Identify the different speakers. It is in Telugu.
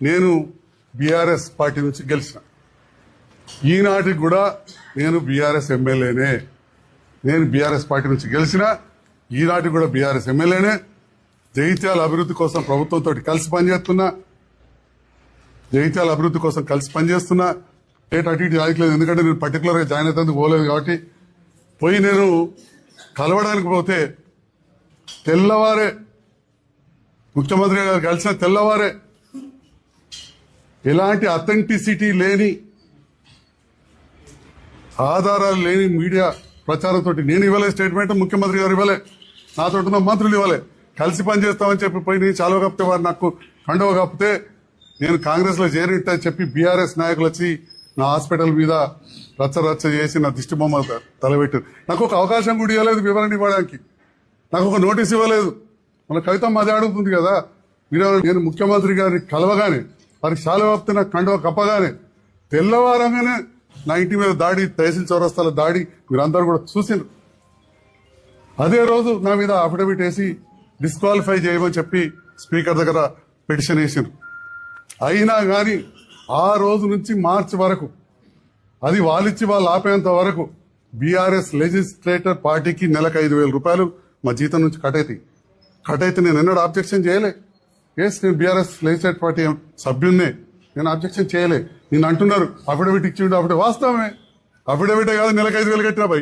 Speaker 1: నేను బీఆర్ఎస్ పార్టీ నుంచి గెలిచిన. ఈనాటికి కూడా నేను బీఆర్ఎస్ ఎమ్మెల్యేనే. నేను బీఆర్ఎస్ పార్టీ నుంచి గెలిచిన, ఈనాటికి కూడా బీఆర్ఎస్ ఎమ్మెల్యేనే. జగిత్యాల అభివృద్ధి కోసం ప్రభుత్వంతో కలిసి పనిచేస్తున్నా. జగిత్యాల అభివృద్ధి కోసం కలిసి పనిచేస్తున్నా. డేట్ అటు ఇటు రాయట్లేదు, ఎందుకంటే నేను పర్టికులర్గా జాయిన్ అవుతుంది పోలేదు కాబట్టి. పోయి నేను కలవడానికి పోతే తెల్లవారే ముఖ్యమంత్రి గారు కలిసిన తెల్లవారే ఎలాంటి అథెంటిసిటీ లేని, ఆధారాలు లేని మీడియా ప్రచారంతో నేను ఇవ్వలే స్టేట్మెంట్, ముఖ్యమంత్రి గారు ఇవ్వలే, నాతో ఉన్న మంత్రులు ఇవ్వలే. కలిసి పనిచేస్తామని చెప్పి పోయి నేను చాలువ కప్పితే వారు నాకు కండవ కప్పితే నేను కాంగ్రెస్ లో చేరిట్టని చెప్పి బీఆర్ఎస్ నాయకులు వచ్చి నా హాస్పిటల్ మీద రచ్చ చేసి నా దిష్టి బొమ్మ తలబెట్టారు. నాకు ఒక అవకాశం కూడా ఇవ్వలేదు వివరణ ఇవ్వడానికి, నాకు ఒక నోటీస్ ఇవ్వలేదు. మన కవితమ్మ అదే అడుగుతుంది కదా, మీరు నేను ముఖ్యమంత్రి గారిని కలవగానే వారికి చాలా కప్పితే నాకు కండవ కప్పగానే తెల్లవారంగానే నా ఇంటి మీద దాడి, తహసీల్ చౌరస్తాల దాడి మీరందరూ కూడా చూసిండ్రు. అదే రోజు నా మీద అఫిడవిట్ వేసి డిస్క్వాలిఫై చేయమని చెప్పి స్పీకర్ దగ్గర పిటిషన్ వేసిండ్రు. అయినా కానీ ఆ రోజు నుంచి మార్చి వరకు, అది వాళ్ళిచ్చి వాళ్ళు ఆపేంత వరకు బీఆర్ఎస్ లెజిస్లేటర్ పార్టీకి నెలకు 5,000 రూపాయలు మా జీతం నుంచి కట్ అయితే నేను ఎన్నడూ అబ్జెక్షన్ చేయలే. నేను బీఆర్ఎస్ లెజిస్లేటర్ పార్టీ సభ్యున్నే, నేను అబ్జెక్షన్ చేయలే. నేను అంటున్నారు అఫిడవిట్ ఇచ్చిండు, అఫిడవిట్ వాస్తవమే, అఫిడవిటే కాదు నెలకు 5,000 కట్టినా పై